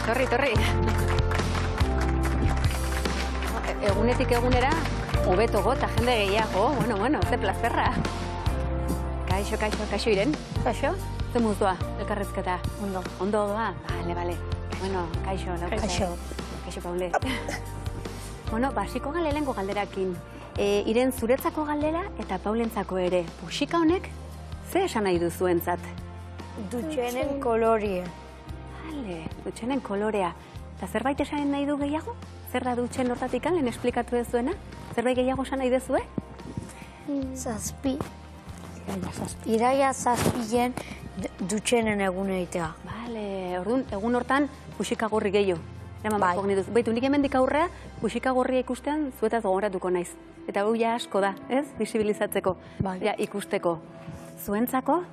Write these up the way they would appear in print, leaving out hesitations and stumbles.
Torri. Egunetik egunera, hobeto gota, jende gehiago. Bueno, ze plazerra. Kaixo, Iren. Kaixo? Ze muztua, elkarrezketa. Ondo doa? Bale. Bueno, kaixo, lauko. Kaixo, Paule. Bueno, basiko galelengo galderakin. Iren zuretzako galdera eta Paulentzako ere. Puxika honek, ze esan nahi duzuentzat? Dutxenen kolorea. Bale, dutxenen kolorea. Eta zerbait esan nahi du gehiago? Zer da dutxen hortatik lehen esplikatu dezuena? Zerbait gehiago esan nahi dezue? Zazpi. Iraia zazpien dutxenen egun egitea. Bale, orduan, egun hortan puxika gorri gehiago. Baitu, nik hemendik aurrea, puxika gorria ikustean zuetaz gogoratuko naiz. Eta hau ja asko da, ez? Bisibilizatzeko, ja ikusteko. Zuentzako,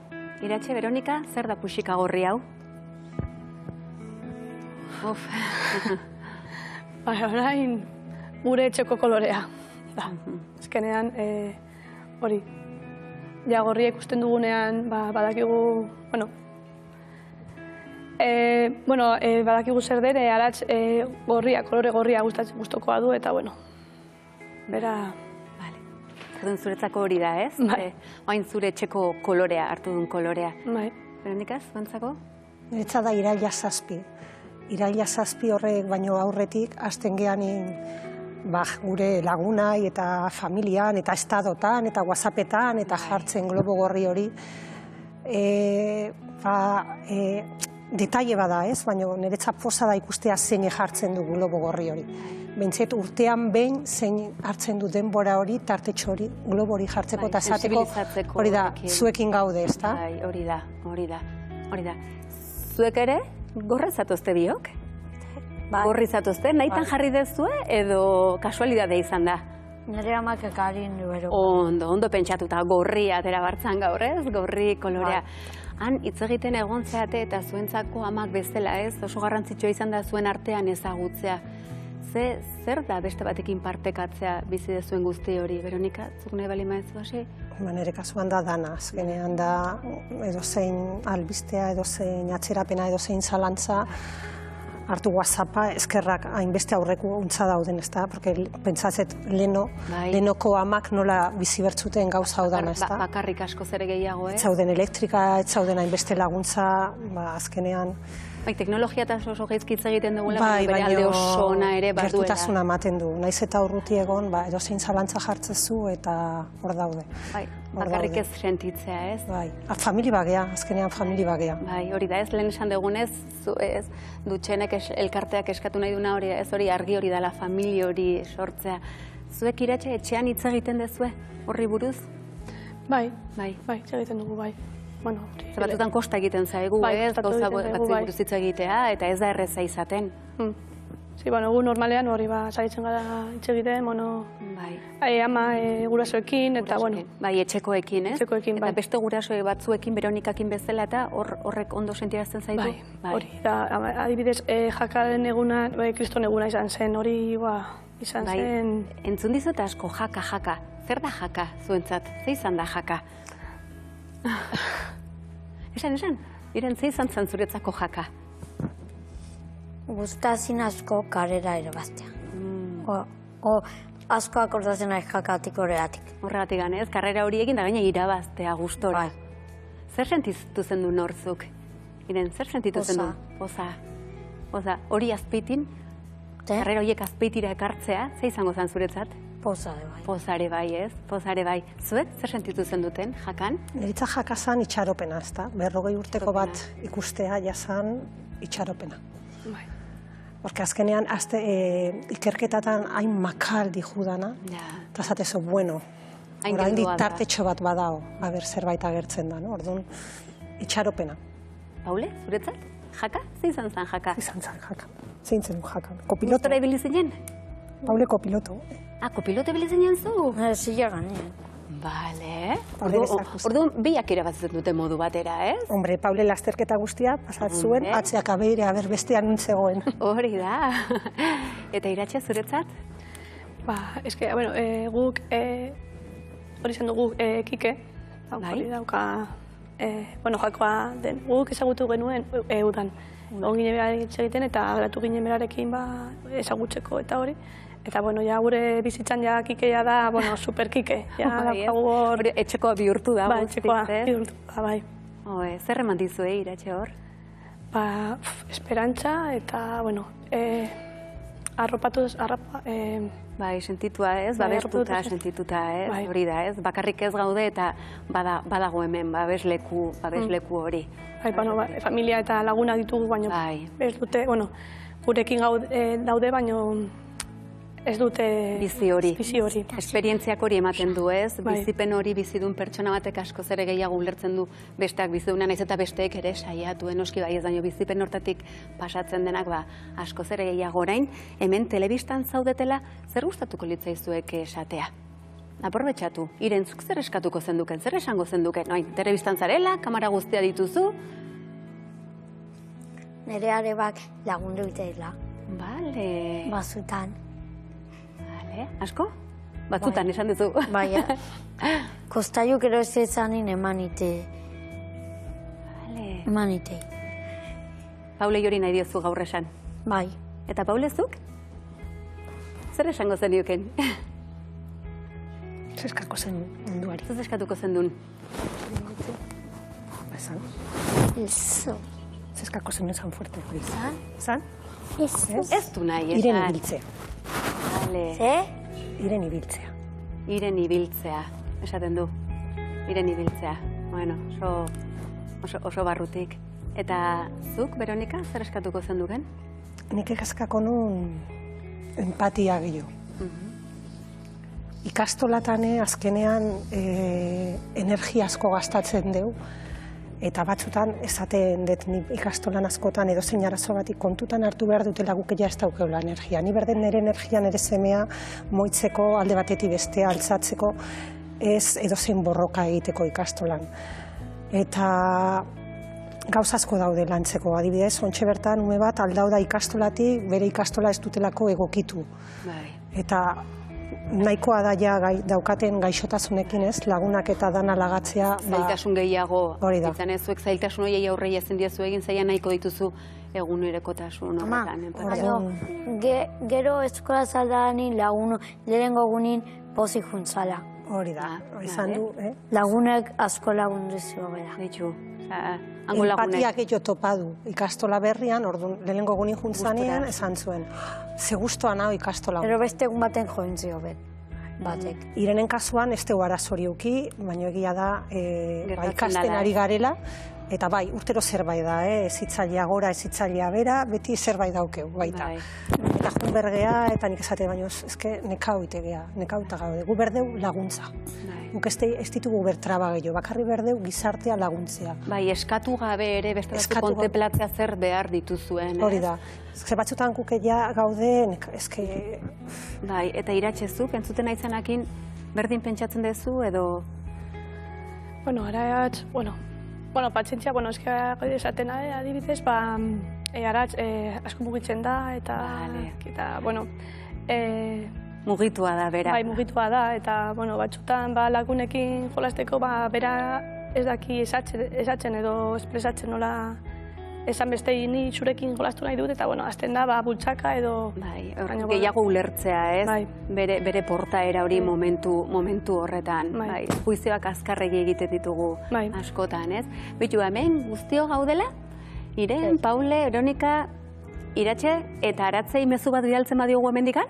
Iratxe, Veronika, zer da puxika gorri hau? Orain, gure etxeko kolorea. Azkenean, hori, ja gorria ikusten dugunean, badakigu, badakigu zer dere, aratz gorria, kolore gorria guztokoa du, eta, bera... Zerdun zuretzako hori da, ez? Oain zure etxeko kolorea, hartu duen kolorea. Veronika, zuentzako? Niretza da iraila zazpi. Iraila zazpi horrek baino aurretik, hasten geanin gure lagunai eta familian, eta estadotan, eta whatsappetan, eta jartzen globo gorri hori. Detaile bada, ez? Baina niretzat poza da ikustea zein jartzen du globo gorri hori. Bentzet urtean behin zein hartzen du denbora hori, tartetxo hori, globo hori jartzeko eta esateko hori da, zuekin gaude, ez da? Hori da. Zuek ere, gorra zatozte biok? Gorri zatozte, nahitan jarri dezue edo kasualidade izan da? Nire amak ekarin bero. Ondo pentsatuta, gorria atera bartzan gaur, ez? Gorri kolorea. Han, hitz egiten egon zeate eta zuentzako amak bezala, ez? Oso garrantzitsua izan da zuen artean ezagutzea. Zer da beste batekin partekatzea bizi dezuen guzti hori? Veronika, zuk nahi bali maezu hasi? Nire kasuan da dana, azkenean da edozein albistea, edozein atzerapena, edozein zalantza, hartu WhatsAppa, eskerrak hainbeste aurreku untza dauden, ez da? Porque pentsatzet lehenoko amak nola bizi bertzuten gauza hau dana, ez da? Bakarrik asko zere gehiago, ez? Ez zauden elektrika, ez zauden hainbeste laguntza, azkenean... Teknologia eta oso gaizkitza egiten dugula, bere alde oso ona ere baduela. Gertutasuna ematen du. Naiz eta urruti egon, edozein zalantza jartzezu eta hor daude. Bakarrik ez sentitzea, ez? Famili bagea, azkenean famili bagea. Hori da, ez lehen esan dugunez, dutxenek elkarteak eskatu nahi duna hori, ez hori argi hori dela, famili hori sortzea. Zuek Iratxe etxean hitz egiten dezue, horri buruz? Bai, hitz egiten dugu, bai. Batzutan kosta egiten zaigu, ez? Gauza batzuk buruz hitz egitea, eta ez da erreza izaten. Gu normalean hori saiatzen gara hitz egiten, ama gurasoekin, eta bai, etxekoekin, ez? Etxekoekin, bai. Eta beste gurasoe batzuekin, Veronikakin bezala, eta horrek ondo sentirazten zaitu? Bai, hori. Adibidez, jakaren eguna, kriston eguna izan zen, hori izan zen... Entzun dizut asko, jaka. Zer da jaka zuentzat? Ze izan da jaka? Esan, Iren, ze izan zan zuretzako jaka? Guztazin asko karera erebaztea. Asko akordatzen ari jakatik horregatik. Horregatik ganez, karrera hori egin da gaina irabaztea gustora. Zer sentitu zen du norzuk? Iren, zer sentitu zen du? Poza. Hori azpeitin, karrera horiek azpeitira ekartzea, ze izango zan zuretzat? Pozare bai, ez? Pozare bai. Zuek, zer sentitu zen duten, jakan? Niritza jaka zan itxaropena, ez da? 40 urteko bat ikustea jazan itxaropena. Porque azkenean, ikerketatan hain makaldi judana, eta zatezo, orain tartetxo bat badao, zerbait agertzen da, orduan, itxaropena. Paule, zuretzat? Jaka? Ze izan zen jaka? Izan zen jaka. Zein zen jaka. Kopiloto. Gustora ibili zinen? Paule kopiloto. Kopiloto ibili zinen zu? Zila ganean. Bale. Orduan, biak irabatzen dute modu batera, ez? Hombre, Paule lasterketa guztia pasat zuen, atzeak abeire, bestean nuntzegoen. Hori da. Eta Iratxe zuretzat? Eske, guk, hori zen dugu, Kike, hori dauka, jakoa den, guk ezagutu genuen udan. Ongi ginen berarekin egiten eta geratu ginen berarekin ezagutzeko eta hori. Eta, bueno, ja gure bizitzan ja kikeia da, bueno, superkike. Etxekoa bihurtu da, etxekoa bihurtu da, bai. Zer eman dizue Iratxe hor? Esperantza eta, bueno, Bai, sentitua ez, babestuta sentituta ez, hori da ez, bakarrik ez gaude eta badago hemen, babesleku hori. Bai, familia eta laguna ditugu, baina ez dute, bueno, gurekin daude, baina ez dute bizi hori. Esperientziak hori ematen du ez, bizipen hori bizidun pertsona batek askoz ere gehiago ulertzen du besteak biziduna naiz eta besteek ere saiatu, noski bai ez daño bizipen hortatik pasatzen denak askoz ere gehiago orain, hemen telebistan zaudetela zer gustatuko litzaizuek esatea? Aprobetxatu, Irentzuk zer eskatuko zenduken, zer esango zenduken, telebistan zarela, kamara guztia dituzu? Nere arebak lagundu iteila. Bale. Bazutan. Asko? Batzutan esan duzu. Baina, kostaiuk ero ez ezanin emanite. Emanite. Paule hori nahi diozu gaur esan. Bai. Eta Paulezuk? Zer esango zenioken? Zeskako zen munduari. Zer eskatuko zen duen? Esan. Eso. Zeskako zen esan fuerte. Esan? Esan? Ez du nahi, esan. Iren ibiltzea. Iren ibiltzea. Iren ibiltzea, esaten du. Iren ibiltzea. Bueno, oso barrutik. Eta zuk, Veronika, zer eskatuko zenduken? Nik eskako nun empatia gehiago. Ikastolatan azkenean energia asko gastatzen dugu. Eta batzutan, esaten dut ikastolan askotan edo zein arazo batik kontutan hartu behar dutela guk ja ez daukeula energia. Ni berden nire energia, nire semea moitzeko, alde batetik bestea altzatzeko, ez edo zein borroka egiteko ikastolan. Eta gauza asko daude lantzeko, adibidez, ontxe bertan ume bat aldau da ikastolatik, bere ikastola ez dutelako egokitu. Eta nahikoa da ja daukaten gaixotasunekin ez, lagunak eta dana lagatzea. Zailtasun gehiago, izan ez zuek zailtasun horiei aurrei ezin diezu egin, zaila nahiko dituzu egunerokotasun horretan. Gero eskola zaldanin lagun lehenengo gunin pozik juntzala. Hori da, izan du. Lagunek asko lagundu zio bera. Ditu, empatiak gehiago topadu ikastola berrian, lehenengo gunin juntzanean, esan zuen. Ze gustoa nahi ikastola. Pero beste egun baten join zio batek. Irenen kasuan ez tegu arazoriuki, baina egia da ikasten ari garela, eta bai, urtero zerbait da, ez hitzailea gora, ez hitzailea bera, beti zerbait daukeu, baita. Eta jun bergea, eta nik esate baino, ezke nekau itegea, nekau eta gaude, gu berdeu laguntza. Guk ez ditugu bertraba gehiago, bakarri berdeu gizartea laguntzea. Bai, eskatu gabe ere beste batzuk kontemplatzea zer behar dituzuen. Hori da. Ze batzutan kukeia gauden, ezke... Bai, eta Iratxezuk, entzuten aizenakin, berdin pentsatzen duzu edo... Bueno, aratz, patxentzia, eske esaten adibidez, aratz asko mugitzen da, eta, mugitua da, bera. Bai, mugitua da, eta, batzutan lagunekin jolasteko, bera ez daki esatzen edo espresatzen nola esan bestei ni zurekin jolastu nahi dut, eta, azten da, bultzaka edo... Bai, gehiago ulertzea, ez? Bere portaera hori momentu horretan. Bai, juizioak azkarregi egite ditugu askotan, ez? Bitu, hemen guztio gaudela, Iren, Paule, Veronika, Iratxe, eta Aratzei mezu bat bidaltzen badiogu hemendikan?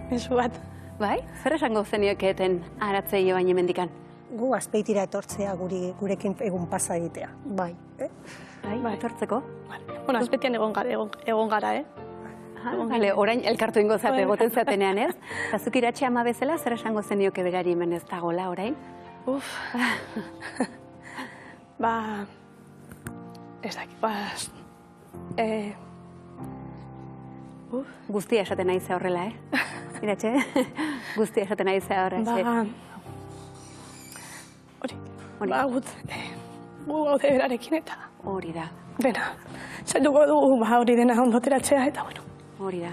Mezu bat. Bai? Zer esango zenioeketen Aratzei baina hemendikan? Gu azpeitira etortzea gurekin egun pasa egitea. Bai. Bai, etortzeko? Azpetian egon gara, Bale, orain elkartu ingo zate, goten zatenean, ez? Zazuk Iratxe ama bezala, zer esango zenioke berari hemen ez dagoela orain? Ez dakit, Guztia esaten nahi ze horrela, Iratxe? Guztia esaten nahi ze horrela, gu gaude berarekin eta... Hori da. Dena, zailduko dugu hori dena ondoteratzea eta, Hori da.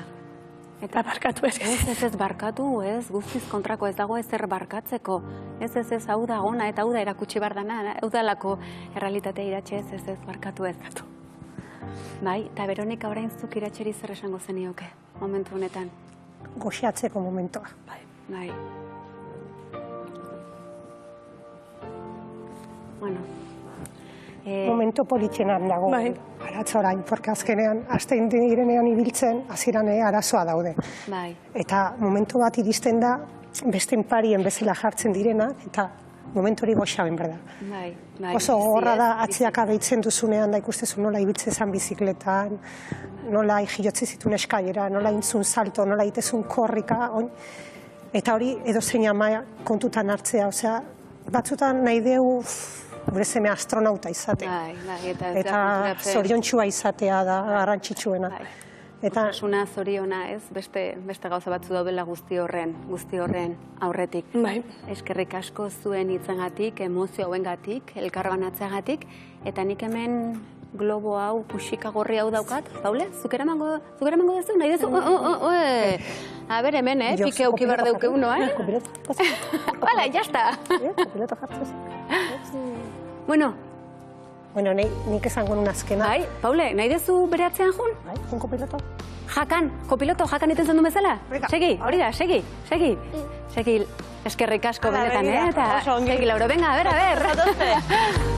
Eta barkatu ez. Ez barkatu, ez, guztiz kontrako ez dago ezer barkatzeko. Ez, hau da gona eta hau da erakutsi bar dana, hau da lako errealitatea Iratxe, ez barkatu ez. Bai, eta Veronika orain zuk Iratxeri zer esango zenioke, momentu honetan. Goxatzeko momentua. Bai. Bueno. Momento politxenan dago. Aratzo orain, porque azkenean, astein direnean ibiltzen, hasieran arazoa daude. Bai. Eta momentu bat iristen da, beste parien bezala jartzen direna, eta momentu hori goxaben, berda. Bai. Oso gogorra da, atziak abeitzen duzunean, da ikustezu nola ibiltzen zan bizikletan, nola jilotze zituen eskailera, nola intzun salto, nola itezun korrika, eta hori edo zein ama kontutan hartzea, osea, batzutan nahi deu gure zeme astronauta izatea. Eta zoriontxua izatea da garrantzitsuena. Osasuna, zoriona, ez? Beste gauza batzu daudela guzti horren aurretik. Eskerrik asko zuen hitzagatik, emozio hauengatik, elkarbanatzeagatik, eta nik hemen globo hau, puxika gorri hau daukat, Paule? Zuk eramango duzu? Nahi duzu? A ber, hemen, pike auki behar deuke uno, Hala, jazta! Bueno, nik esango nun azkena. Bai, Paule, nahi duzu bere atzean jun? Bai, jun kopiloto. Kopiloto, jakan iten zen du bezala? Segi, hori da, segi. Segi, eskerrik asko benetan, eta segi, Lauro, venga, a ber.